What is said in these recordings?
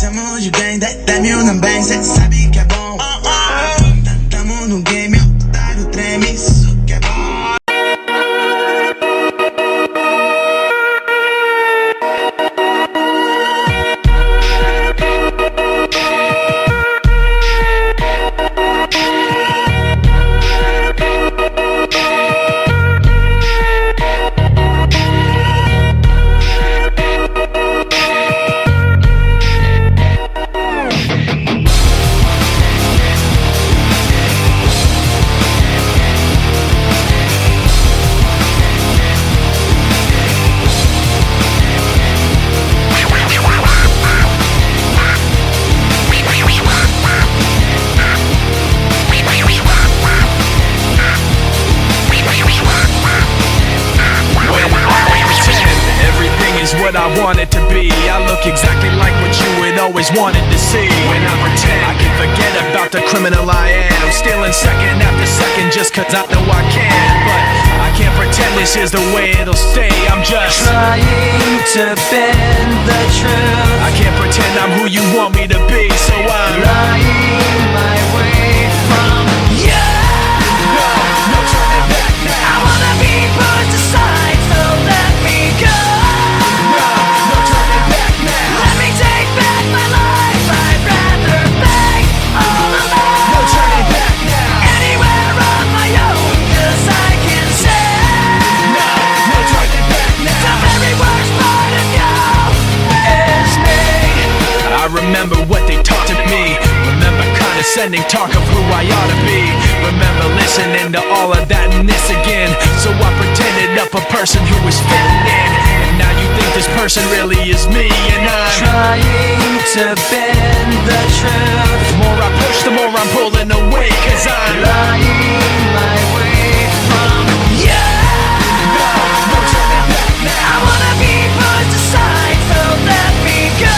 Tamo de bem, 10 mil na bem, cê sabe que é bom. Tamo no game, otário treme, isso que é bom. What I wanted to be, I look exactly like what you had always wanted to see. When I pretend I can forget about the criminal I am, stealing second after second just cause I know I can. But I can't pretend this is the way it'll stay. I'm just trying to bend the truth. I can't pretend I'm who you want me to be, so I'm lying my way from you. No turning back now. I wanna be put aside, so let me go. Remember what they taught to me. Remember condescending talk of who I ought to be. Remember listening to all of that and this again. So I pretended up a person who was fitting in. And now you think this person really is me. And I'm trying to bend the truth. The more I push, the more I'm pulling away. Cause I'm lying my way from you. No turning back now. I wanna be put aside, so let me go.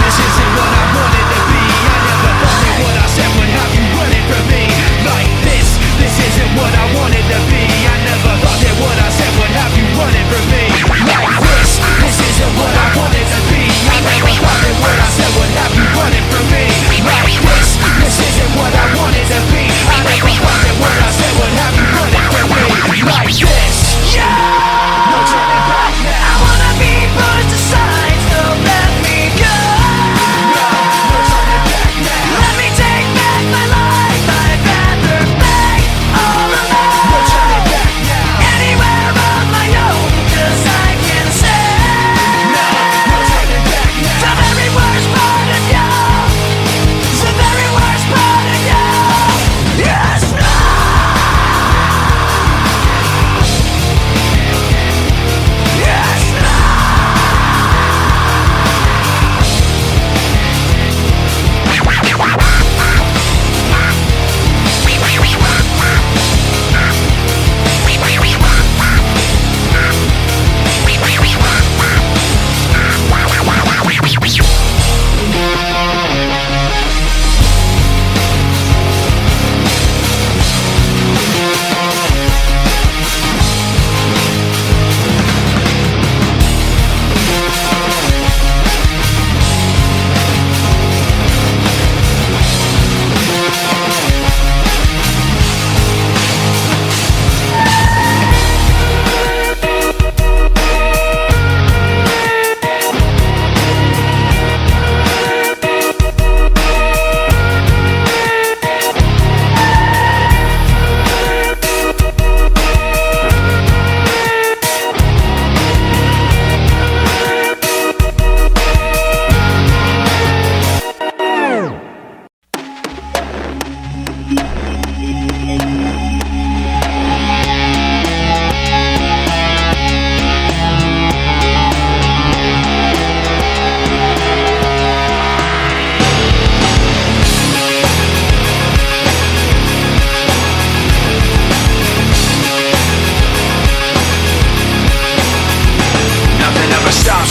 This isn't what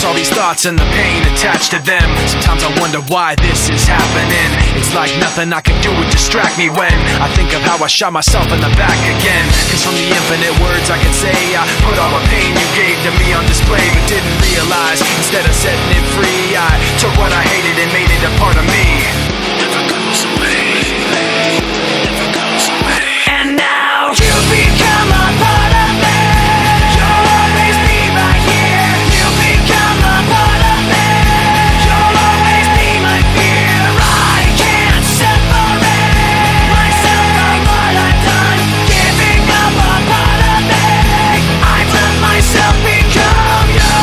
all these thoughts and the pain attached to them. Sometimes I wonder why this is happening. It's like nothing I can do would distract me when I think of how I shot myself in the back again. Cause from the infinite words I can say, I put all the pain you gave to me on display, but didn't realize instead of setting it free, I took what I hated and made it a part of me. Never goes away, never goes away. And now you become a part of me. You'll always be right here. You become a part of me. You'll always be my fear. I can't separate myself from what I've done. Giving up a part of me. I've let myself become you.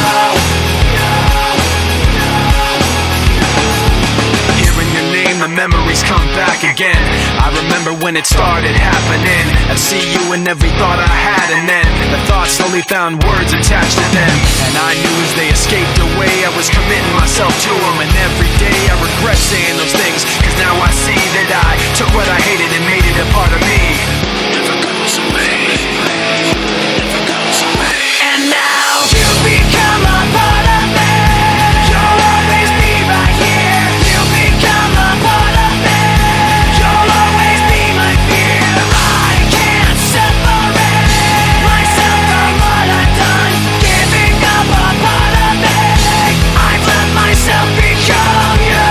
Hearing your name, the memories come back again. I remember when it started happening. I'd see you in every thought I had, and then the thoughts slowly found words attached to them. And I knew as they escaped away, I was committing myself to them. And every day I regret saying those things, cause now I see that I took what I hated and made it a part of me. Never goes away, never goes away. And now you become a part of me. You'll always be right here. You become a part of me. You'll always be my fear. I can't separate myself from what I've done. Giving up a part of me. I've let myself become you.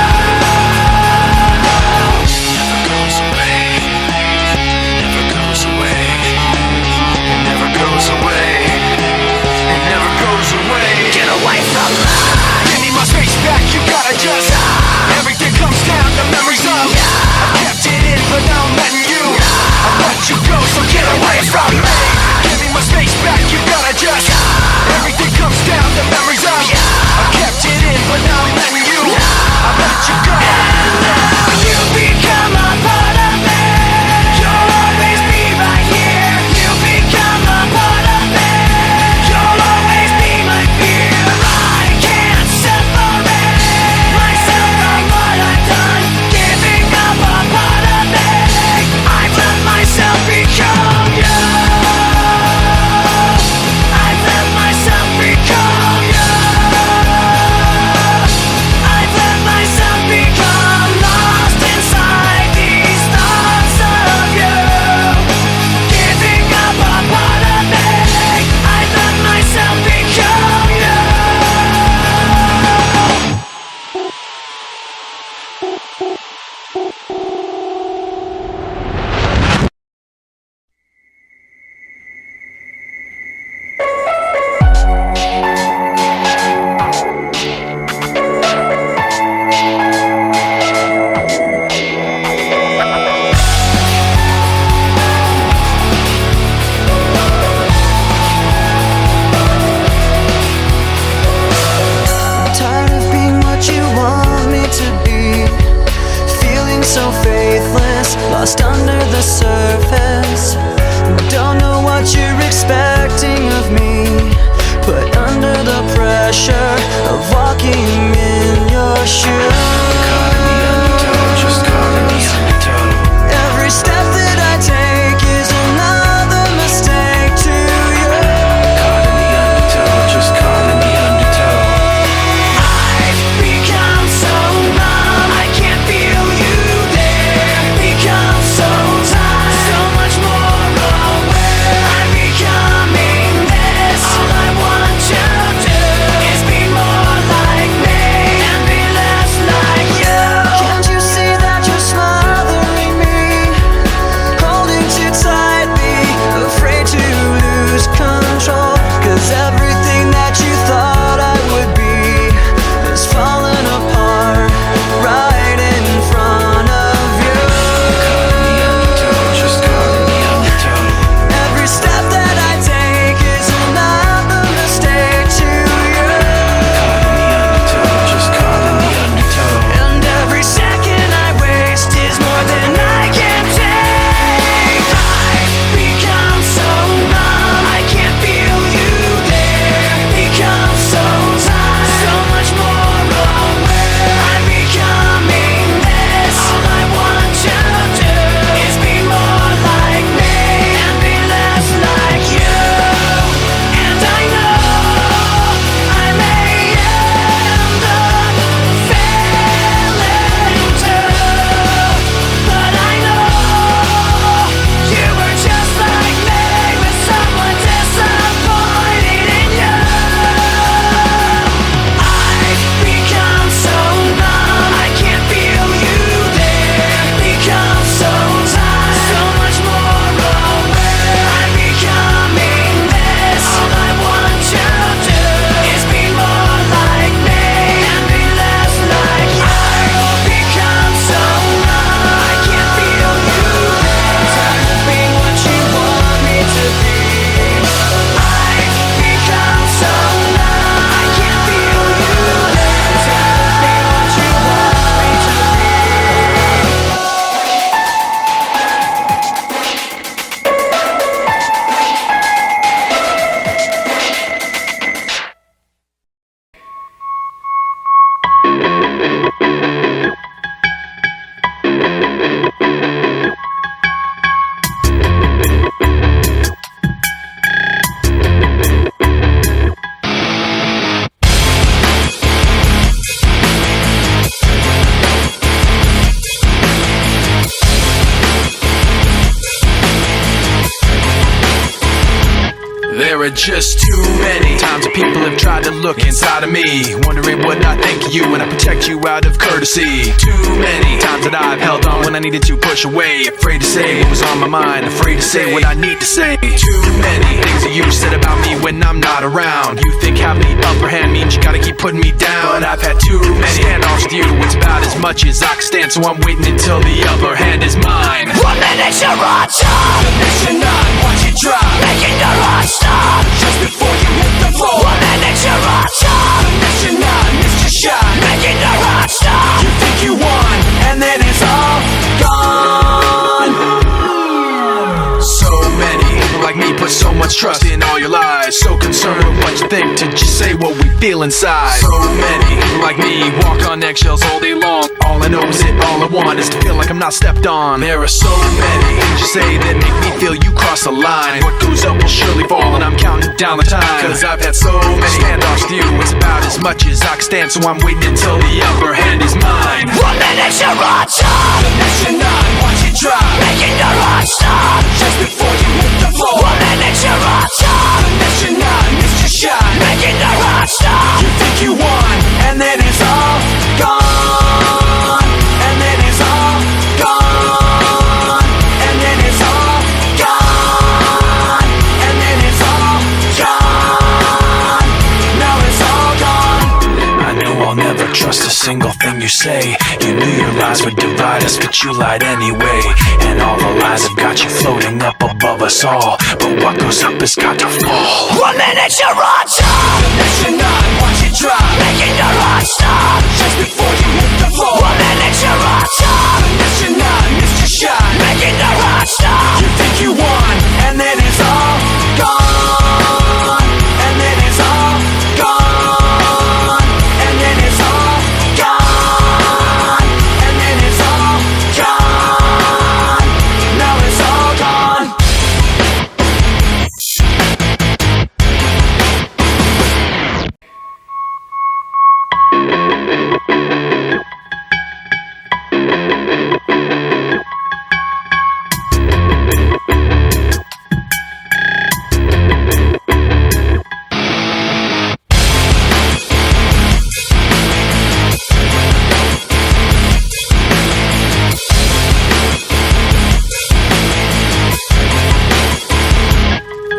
Never goes away, never are just too many times that people have tried to look inside of me, wondering what I think of you when I protect you out of courtesy. Too many times that I've held on when I needed to push away, afraid to say what was on my mind, afraid to say what I need to say. Too many things that you said about me when I'm not around. You think having the upper hand means you gotta keep putting me down, but I've had too many standoffs with you. It's about as much as I can stand, so I'm waiting until the upper hand is mine. 1 minute you're on top, The mission on, watch it drop, making the rush stop. just before you hit the floor. 1 minute you're on top, The mission on, missed your shot. making the rush stop. You think you won, and then it's all gone. So many people like me put so much trust in all your lies, so concerned with what you think to just say what we feel inside. So many people like me walk on eggshells all day long. All I know is that all I want is to feel like I'm not stepped on. There are so many things you say that make me feel you cross the line. What goes up will surely fall, and I'm counting down the time, cause I've had so many standoffs with you. It's about as much as I can stand, so I'm waiting until the upper hand is mine. 1 minute you're on top, The mission on, watch it drop, making the rush stop. just before you hit the floor. 1 minute you're on top, The mission on, missed your shot. making the rush stop. You think you won, and then it's all gone. And then it's all gone. And then it's all gone. And then it's all gone. Now it's all gone. I know I'll never trust a single thing you say. You knew your lies would divide us, but you lied anyway. And all the lies have got you floating up above us all. But what goes up has got to fall. 1 minute you're on top, The mission on, watch it drop, making the rush stop. just before you hit the floor. 1 minute you're on top, The mission on, missed your shot. making the rush stop. You think you won, and then it's all gone. And then it's all gone. And then it's all gone. And then it's all gone. Now it's all gone.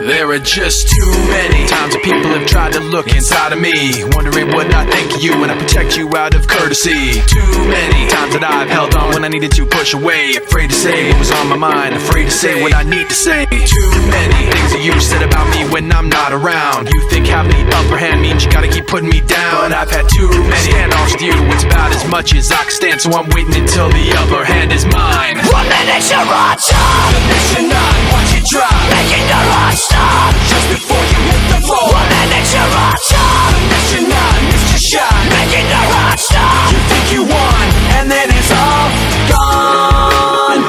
There are just too many times that people have tried to look inside of me, wondering what I think of you when I protect you out of courtesy. Too many times that I've held on when I needed to push away, afraid to say what was on my mind, afraid to say what I need to say. Too many things that you said about me when I'm not around. You think having the upper hand means you gotta keep putting me down, but I've had too many standoffs with you. It's about as much as I can stand, so I'm waiting until the upper hand is mine. 1 minute you're on top, The mission on, watch it drop, making the rush stop. just before you hit the floor. 1 minute you're on top, The mission on, missed your shot. making the rush stop. You think you won, and then it's all gone.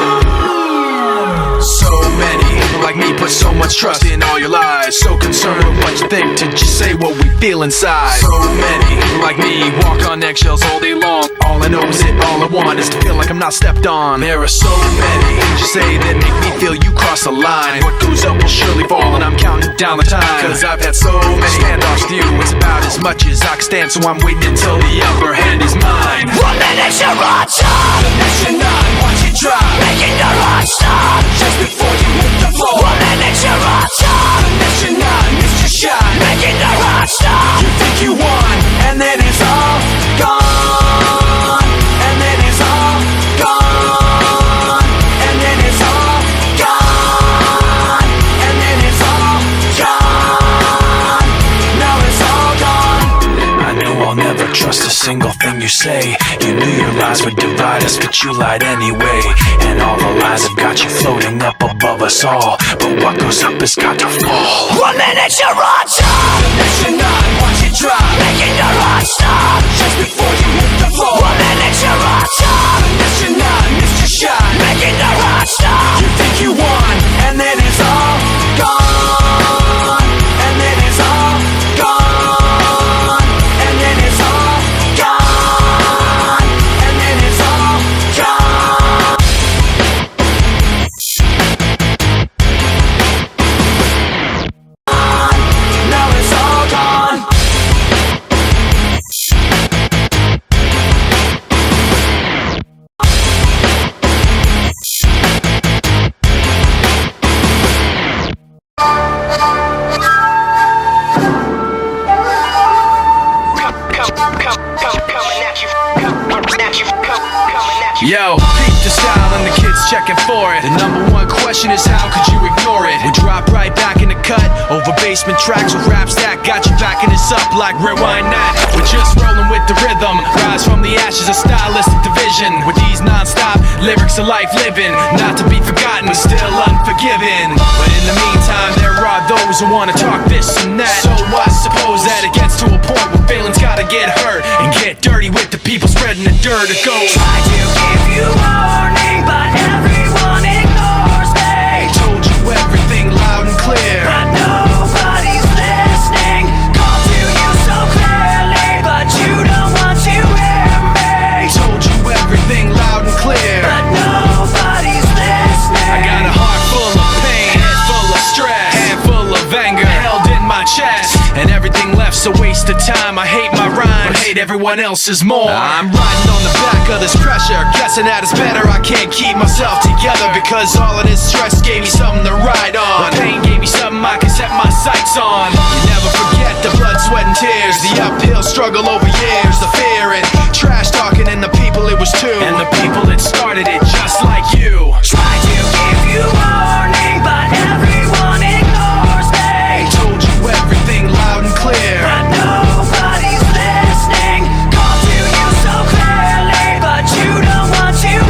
So many people like me put so much trust in all your lies, so concerned with what you think to just say what we feel inside. So many people like me walk on eggshells all day long. All I know is that all I want is to feel like I'm not stepped on. There are so many things you say that make me feel you cross the line. What goes up will surely fall, and I'm counting down the time, cause I've had so many standoffs with you. It's about as much as I can stand, so I'm waiting until the upper hand is mine. 1 minute you're on top, The mission on, watch it drop, making the rush stop. just before you hit the floor. 1 minute you're on top, The mission on, missed your shot. making the rush stop. You think you won, and then it's all gone. And then it's all gone. And then it's all gone. And then it's all gone. Now it's all gone. I know I'll never trust a single thing you say. You knew your lies would divide us, but you lied anyway. And all the lies have got you floating up above us all. But what goes up has got to fall. 1 minute you're on top, The mission on, watch it drop, making the rush stop. just before you hit the floor. 1 minute you're on top, The mission on, missed your shot. making the rush stop. You think you won, and then it's all gone. And then it's all gone. And then it's all gone. And then it's all gone. Yo, peep the style and the kids checking for it. The number one question is how could you ignore it? We drop right back in the cut, over basement tracks with raps that got you backing us up like rewind that. We're just rolling with the rhythm, rise from the ashes of stylistic division. With these non-stop lyrics of life living, not to be forgotten, but still unforgiven. But in the meantime, there are those who wanna talk this and that. So I suppose that it gets to a point where feelings gotta get hurt and get dirty with the people spreading the dirt. It goes. Try to give you warning, but everyone ignores me. Told you everything loud and clear, But nobody's listening. Call to you so clearly, but you don't want to hear me. told you everything loud and clear. But nobody's listening. I got a heart full of pain, head full of stress, hand full of anger held in my chest, and everything left's a waste of time. I hate my rhymes, but hate everyone else's more. I'm riding on the back of this pressure, guessing that it's better I can't keep myself together, because all of this stress gave me something to ride on. The pain gave me something I can set my sights on. You never forget the blood, sweat and tears, the uphill struggle over years, the fear and trash talking, and the people it was too, and the people that started it just like you. Try to give you warning, but everyone ignores me. Told you everything loud and clear, But nobody's listening. Call to you so clearly, but you don't want to hear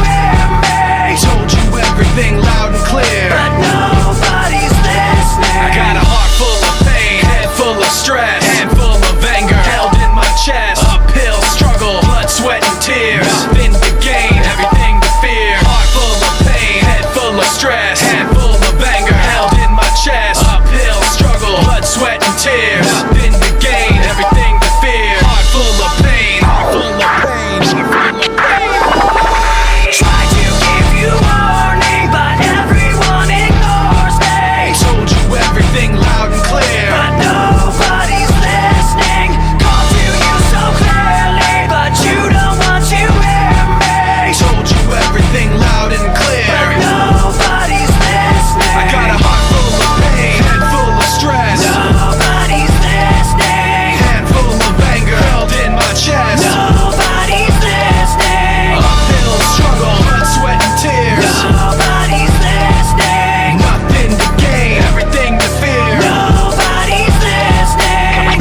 me. told you everything loud and clear. But nobody's listening. I got a heart full of pain, head full of stress, hand full of anger held in my chest. Uphill struggle, blood, sweat and tears, nothing to gain, everything to fear. Heart full of pain, head full of stress, hand full of anger held in my chest. Uphill struggle, blood, sweat and tears, nothing to gain, everything to fear. Heart full of pain, heart full of pain, heart full of pain. Try to give you warning, but everyone ignores me. Told you everything loud and clear, But nobody's listening. Call to you so clearly, but you don't want to hear me. told you everything loud and clear. But nobody's listening. I got a heart full of pain, head full of stress, Nobody's listening. hand full of anger held in my chest. Nobody's listening. Uphill struggle, blood, sweat and tears, Nobody's listening. nothing to gain, everything to fear. Nobody's listening.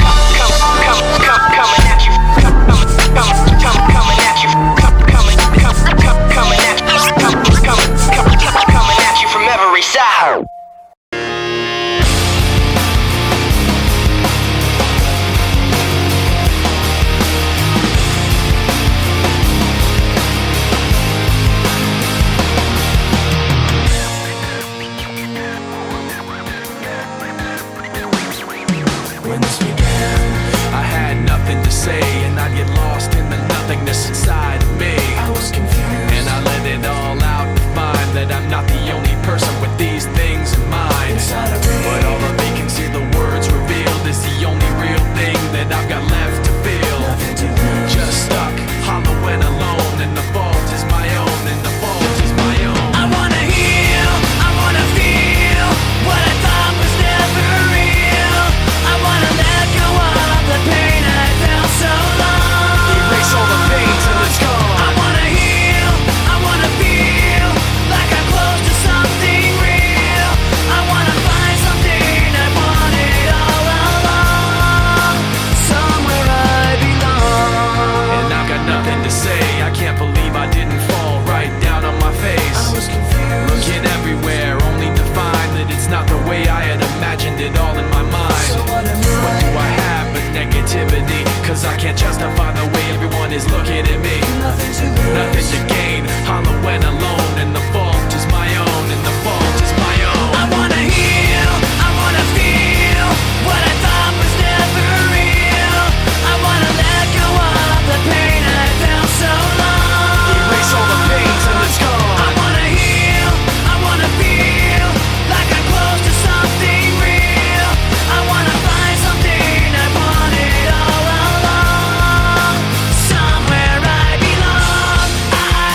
Coming at you from every side. When this began, I had nothing to say, and I'd get lost in the nothingness inside of me. I was confused, and I let it all out to find that I'm not the only person with these things in mind. But all the vacancy the words revealed is the only real thing that I've got left to feel. Just stuck, hollow and alone, and the fault is my own, and the fault is my own. I wanna heal, I wanna feel what I thought was never real. I wanna let go of the pain I felt so long. Erase all the pain till it's gone. I wanna heal, I wanna feel like I'm close to something real. I wanna find something I wanted all along, somewhere I belong. And I've got nothing to say. I can't believe I didn't fall right down on my face. I was confused, looking everywhere, only to find that it's not the way I had imagined it all in my mind. So what do I have but negativity? Cause I can't justify the way everyone is looking at me. Nothing to gain, hollow and alone, and the fault is my own, and the fault is my own. I wanna heal, I wanna feel what I thought was never real. I wanna let go of the pain I felt so long. Erase all the pain till it's gone. I wanna heal, I wanna feel like I'm close to something real. I wanna find something I wanted all along, somewhere I belong. I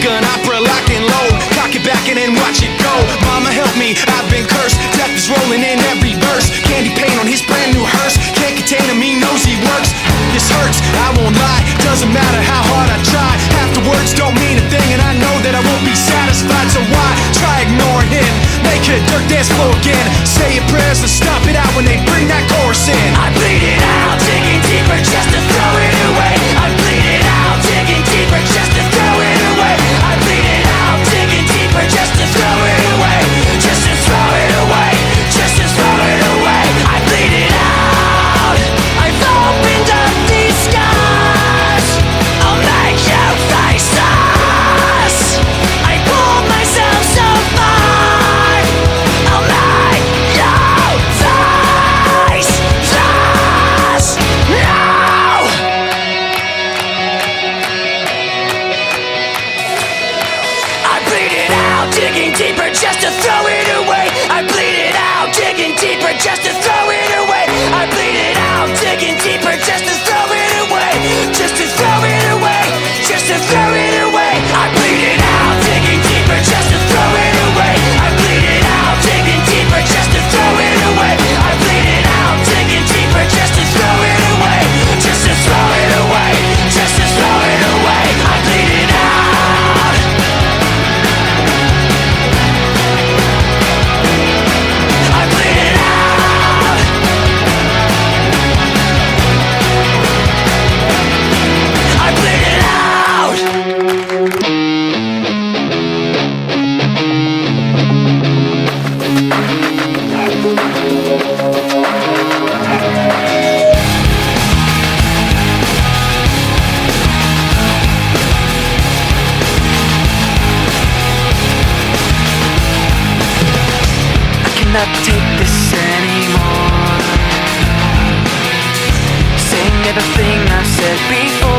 an opera, lock and load. Cock it back and then watch it go. Mama help me, I've been cursed. Death is rolling in every verse. Candy paint on his brand new hearse. Can't contain him, he knows he works. This hurts, I won't lie. Doesn't matter how hard I try. Half the words don't mean a thing, and I know that I won't be satisfied. So why try ignoring him? Make it dirt dance floor again. Say your prayers and stop it out when they bring that chorus in. I bleed it out, digging deeper just to throw it away. I bleed it out, digging deeper just to throw it away. I bleed it out, digging deeper just to throw it away. Just to throw it away, just to throw it away. I bleed it out. I've opened up these skies. I'll make you face us. I pulled myself so far. I'll make you face us. No! I bleed it out, digging deeper just to throw it away. I bleed it out, digging deeper just to throw it away. I bleed it out, digging deeper just to throw it away. Just to throw it away, just to throw it away. I bleed it out, digging deeper just to throw it away. I bleed it out, digging deeper just to throw it away. I bleed it out, digging deeper just to throw it away. Just to throw it away, just to throw it away. I bleed it out. I bleed it out. I bleed it out. I cannot take this anymore. Saying everything I've said before.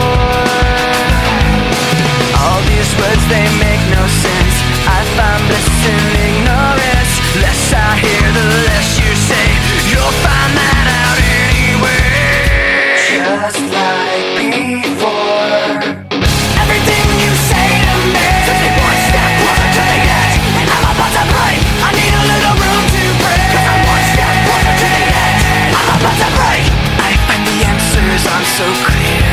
All these words, they make no sense. I find bliss in ignorance. Less I hear, the less you say. You'll find that out anyway. Just like before. Everything you say to me takes me one step closer to the edge, and I'm about to break. I need a little room to breathe, 'cause I'm one step closer to the edge, and I'm about to break. I find the answers aren't so clear.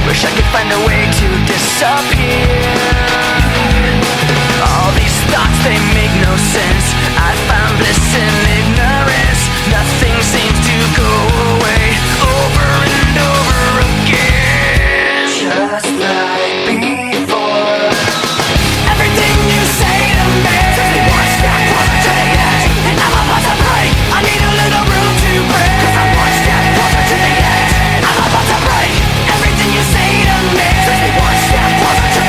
Wish I could find a way to disappear. All these thoughts, they make no sense. I found bliss in ignorance. Nothing seems to go away. Over and over again. Just like before. Everything you say to me takes me one step closer to the edge, and I'm about to break. I need a little room to breathe, 'cause I'm one step closer to the edge, and I'm about to break. Everything you say to me takes me one step closer to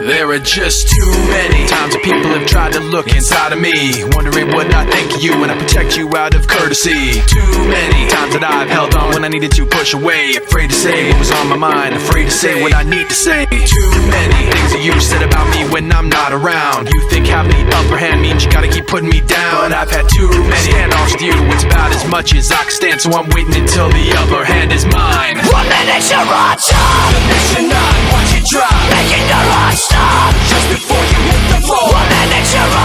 There are just too many times that people have tried to look inside of me, wondering what I think of you when I protect you out of courtesy. Too many times that I've held on when I needed to push away, afraid to say what was on my mind, afraid to say what I need to say. Too many things that you said about me when I'm not around. You think having the upper hand means you gotta keep putting me down, but I've had too many standoffs with you. It's about as much as I can stand, so I'm waiting until the upper hand is mine. 1 minute you're on top, The next you're not, watch it drop, making the right stop. just before you hit the floor. 1 minute you're on